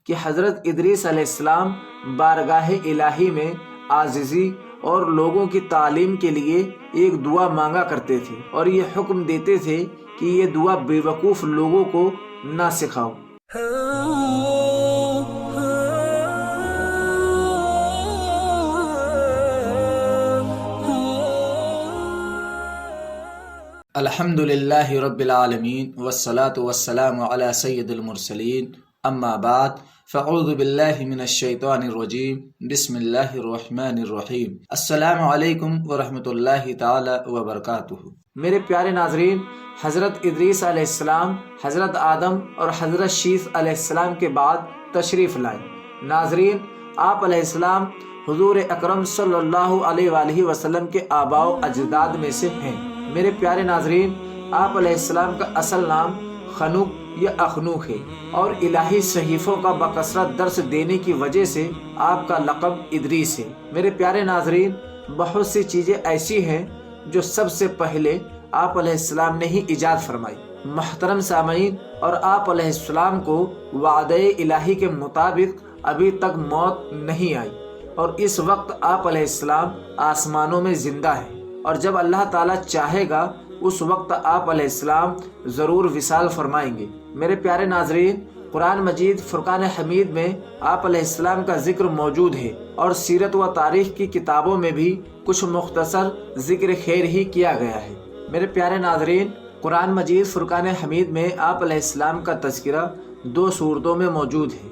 کہ حضرت ادریس علیہ السلام بارگاہ الہی میں عاجزی اور لوگوں کی تعلیم کے لیے ایک دعا مانگا کرتے تھے، اور یہ حکم دیتے تھے کہ یہ دعا بے وقوف لوگوں کو نہ سکھاؤ۔ الحمد للہ رب العالمین والصلاة والسلام علی سید المرسلین، اما بعد فاعوذ باللہ من الشیطان الرجیم، بسم اللہ الرحمن الرحیم۔ السلام علیکم ورحمۃ اللہ تعالی وبرکاتہ۔ میرے پیارے ناظرین، حضرت ادریس علیہ السلام حضرت آدم اور حضرت شیث علیہ السلام کے بعد تشریف لائے۔ ناظرین، آپ علیہ السلام حضور اکرم صلی اللہ علیہ وآلہ وسلم کے آباء و اجداد میں سے ہیں۔ میرے پیارے ناظرین، آپ علیہ السلام کا اصل نام خنوق یا اخنوق ہے، اور الہی صحیفوں کا بکثرت درس دینے کی وجہ سے آپ کا لقب ادریس ہے۔ میرے پیارے ناظرین، بہت سی چیزیں ایسی ہیں جو سب سے پہلے آپ علیہ السلام نے ہی ایجاد فرمائی۔ محترم سامعین، اور آپ علیہ السلام کو وعدہ الہی کے مطابق ابھی تک موت نہیں آئی، اور اس وقت آپ علیہ السلام آسمانوں میں زندہ ہیں، اور جب اللہ تعالیٰ چاہے گا اس وقت آپ علیہ السلام ضرور وصال فرمائیں گے۔ میرے پیارے ناظرین، قرآن مجید فرقان حمید میں آپ علیہ السلام کا ذکر موجود ہے، اور سیرت و تاریخ کی کتابوں میں بھی کچھ مختصر ذکر خیر ہی کیا گیا ہے۔ میرے پیارے ناظرین، قرآن مجید فرقان حمید میں آپ علیہ السلام کا تذکرہ 2 صورتوں میں موجود ہے۔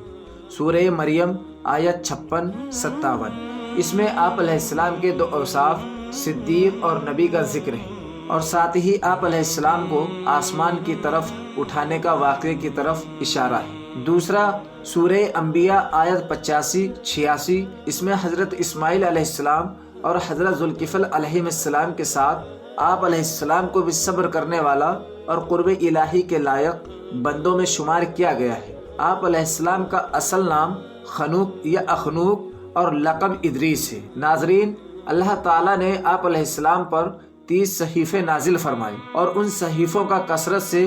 سورہ مریم آیت 56-57، اس میں آپ علیہ السلام کے 2 اوصاف صدیق اور نبی کا ذکر ہے، اور ساتھ ہی آپ علیہ السلام کو آسمان کی طرف اٹھانے کا واقعے کی طرف اشارہ ہے۔ دوسرا سورہ انبیاء آیت 85-86، اس میں حضرت اسماعیل علیہ السلام اور حضرت ذوالکفل علیہ السلام کے ساتھ آپ علیہ السلام کو بھی صبر کرنے والا اور قرب الہی کے لائق بندوں میں شمار کیا گیا ہے۔ آپ علیہ السلام کا اصل نام خنوق یا اخنوق اور لقب ادریس ہے۔ ناظرین، اللہ تعالیٰ نے آپ علیہ السلام پر 30 صحیفے نازل فرمائے، اور ان صحیفوں کا کثرت سے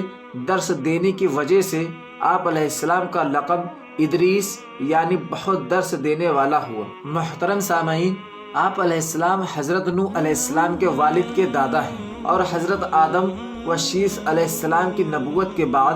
درس دینے کی وجہ سے آپ علیہ السلام کا لقب ادریس یعنی بہت درس دینے والا ہوا۔ محترم سامعین، آپ علیہ السلام حضرت نوح علیہ السلام کے والد کے دادا ہیں، اور حضرت آدم و شیث علیہ السلام کی نبوت کے بعد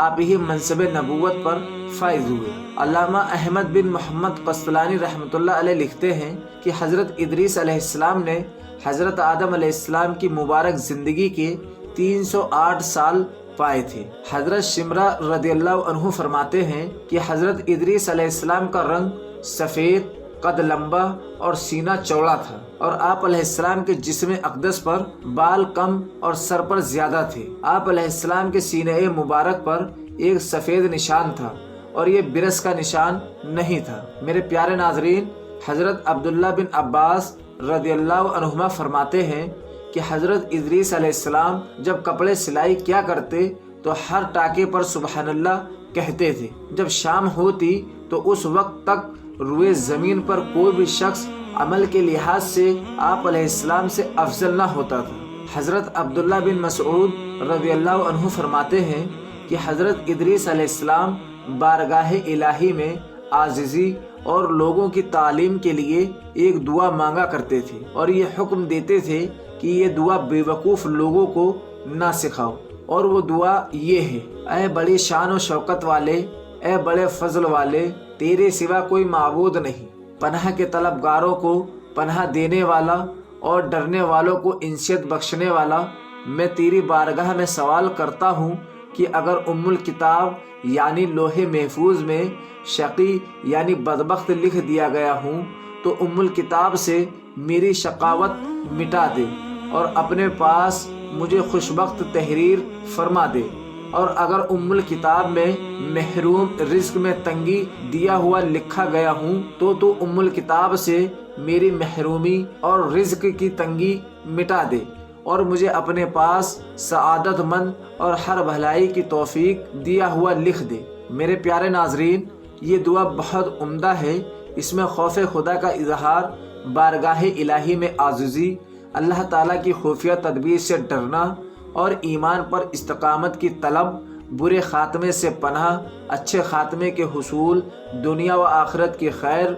آپ ہی منصب نبوت پر فائز ہوئے۔ علامہ احمد بن محمد قسطلانی رحمۃ اللہ علیہ لکھتے ہیں کہ حضرت ادریس علیہ السلام نے حضرت آدم علیہ السلام کی مبارک زندگی کے 308 سال پائے تھے۔ حضرت شمرہ رضی اللہ عنہ فرماتے ہیں کہ حضرت ادریس علیہ السلام کا رنگ سفید، قد لمبا اور سینہ چوڑا تھا، اور آپ علیہ السلام کے جسم اقدس پر بال کم اور سر پر زیادہ تھے۔ آپ علیہ السلام کے سینہ مبارک پر ایک سفید نشان تھا، اور یہ برس کا نشان نہیں تھا۔ میرے پیارے ناظرین، حضرت عبداللہ بن عباس رضی اللہ عنہما فرماتے ہیں کہ حضرت ادریس علیہ السلام جب کپڑے سلائی کیا کرتے تو ہر ٹاکے پر سبحان اللہ کہتے تھے۔ جب شام ہوتی تو اس وقت تک روئے زمین پر کوئی بھی شخص عمل کے لحاظ سے آپ علیہ السلام سے افضل نہ ہوتا تھا۔ حضرت عبداللہ بن مسعود رضی اللہ عنہ فرماتے ہیں کہ حضرت ادریس علیہ السلام بارگاہ الہی میں عاجزی اور لوگوں کی تعلیم کے لیے ایک دعا مانگا کرتے تھے، اور یہ حکم دیتے تھے کہ یہ دعا بے وقوف لوگوں کو نہ سکھاؤ، اور وہ دعا یہ ہے: اے بڑی شان و شوکت والے، اے بڑے فضل والے، تیرے سوا کوئی معبود نہیں، پناہ کے طلبگاروں کو پناہ دینے والا اور ڈرنے والوں کو انسیت بخشنے والا، میں تیری بارگاہ میں سوال کرتا ہوں کہ اگر ام الکتاب یعنی لوح محفوظ میں شقی یعنی بدبخت لکھ دیا گیا ہوں تو ام الکتاب سے میری شقاوت مٹا دے، اور اپنے پاس مجھے خوشبخت تحریر فرما دے، اور اگر ام الکتاب میں محروم رزق میں تنگی دیا ہوا لکھا گیا ہوں تو ام الکتاب سے میری محرومی اور رزق کی تنگی مٹا دے، اور مجھے اپنے پاس سعادت مند اور ہر بھلائی کی توفیق دیا ہوا لکھ دے۔ میرے پیارے ناظرین، یہ دعا بہت عمدہ ہے۔ اس میں خوف خدا کا اظہار، بارگاہ الہی میں عاجزی، اللہ تعالیٰ کی خفیہ تدبیر سے ڈرنا اور ایمان پر استقامت کی طلب، برے خاتمے سے پناہ، اچھے خاتمے کے حصول، دنیا و آخرت کی خیر،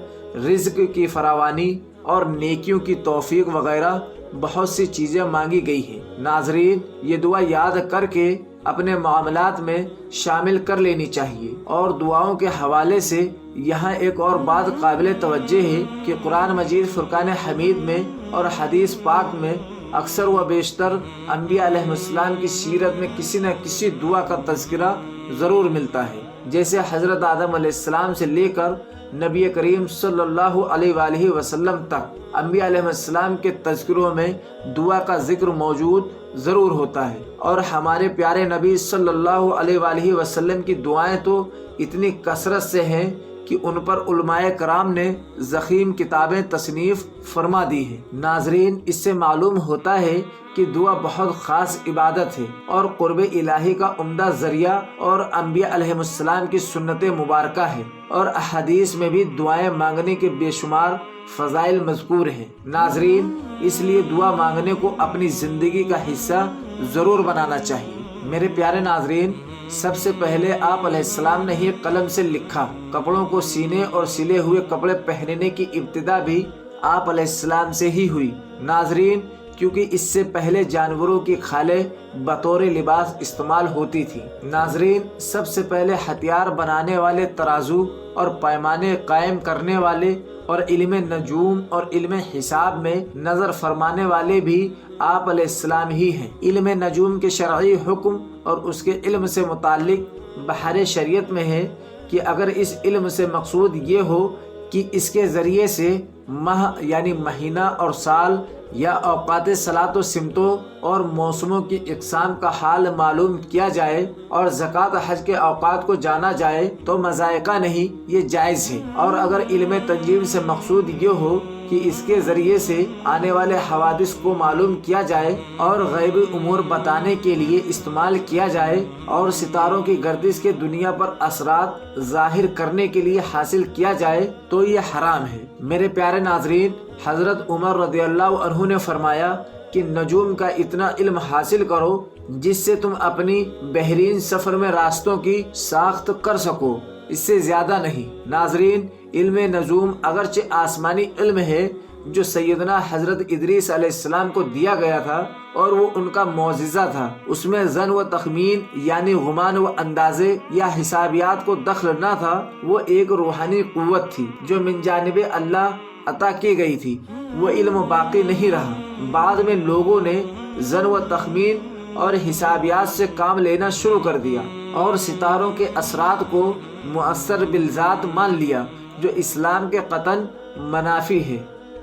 رزق کی فراوانی اور نیکیوں کی توفیق وغیرہ بہت سی چیزیں مانگی گئی ہیں۔ ناظرین، یہ دعا یاد کر کے اپنے معاملات میں شامل کر لینی چاہیے۔ اور دعاؤں کے حوالے سے یہاں ایک اور بات قابل توجہ ہے کہ قرآن مجید فرقان حمید میں اور حدیث پاک میں اکثر و بیشتر انبیاء علیہ السلام کی سیرت میں کسی نہ کسی دعا کا تذکرہ ضرور ملتا ہے، جیسے حضرت آدم علیہ السلام سے لے کر نبی کریم صلی اللہ علیہ وآلہ وسلم تک انبیاء علیہ السلام کے تذکروں میں دعا کا ذکر موجود ضرور ہوتا ہے۔ اور ہمارے پیارے نبی صلی اللہ علیہ وآلہ وسلم کی دعائیں تو اتنی کثرت سے ہیں کہ ان پر علماء کرام نے ضخیم کتابیں تصنیف فرما دی ہیں۔ ناظرین، اس سے معلوم ہوتا ہے کہ دعا بہت خاص عبادت ہے اور قرب الہی کا عمدہ ذریعہ اور انبیاء علیہ السلام کی سنت مبارکہ ہے، اور احادیث میں بھی دعائیں مانگنے کے بے شمار فضائل مذکور ہیں۔ ناظرین، اس لیے دعا مانگنے کو اپنی زندگی کا حصہ ضرور بنانا چاہیے۔ میرے پیارے ناظرین، سب سے پہلے آپ علیہ السلام نے ہی قلم سے لکھا۔ کپڑوں کو سینے اور سلے ہوئے کپڑے پہننے کی ابتدا بھی آپ علیہ السلام سے ہی ہوئی۔ ناظرین، کیونکہ اس سے پہلے جانوروں کی کھالیں بطور لباس استعمال ہوتی تھی۔ ناظرین، سب سے پہلے ہتھیار بنانے والے ترازو اور پیمانے قائم کرنے والے اور علم نجوم اور علم حساب میں نظر فرمانے والے بھی آپ علیہ السلام ہی ہیں۔ علم نجوم کے شرعی حکم اور اس کے علم سے متعلق بحر شریعت میں ہے کہ اگر اس علم سے مقصود یہ ہو کہ اس کے ذریعے سے ماہ یعنی مہینہ اور سال یا اوقات صلاۃ و سمتوں اور موسموں کی اقسام کا حال معلوم کیا جائے اور زکوٰۃ حج کے اوقات کو جانا جائے تو مذائقہ نہیں، یہ جائز ہے۔ اور اگر علم تنجیم سے مقصود یہ ہو کہ اس کے ذریعے سے آنے والے حوادث کو معلوم کیا جائے اور غیبی امور بتانے کے لیے استعمال کیا جائے اور ستاروں کی گردش کے دنیا پر اثرات ظاہر کرنے کے لیے حاصل کیا جائے تو یہ حرام ہے۔ میرے پیارے ناظرین، حضرت عمر رضی اللہ عنہ نے فرمایا کہ نجوم کا اتنا علم حاصل کرو جس سے تم اپنی بحرین سفر میں راستوں کی ساخت کر سکو، اس سے زیادہ نہیں۔ ناظرین، علم نجوم اگرچہ آسمانی علم ہے جو سیدنا حضرت ادریس علیہ السلام کو دیا گیا تھا اور وہ ان کا معجزہ تھا، اس میں ظن و تخمین یعنی گمان و اندازے یا حسابیات کو دخل نہ تھا، وہ ایک روحانی قوت تھی جو من جانب اللہ عطا کی گئی تھی۔ وہ علم باقی نہیں رہا، بعد میں لوگوں نے ظن و تخمین اور حسابیات سے کام لینا شروع کر دیا اور ستاروں کے اثرات کو مؤثر بالذات مان لیا، جو اسلام کے قطعاً منافی ہے۔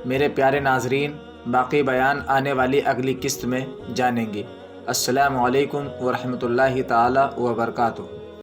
میرے پیارے ناظرین، باقی بیان آنے والی اگلی قسط میں جانیں گے۔ السلام علیکم ورحمۃ اللہ تعالی وبرکاتہ۔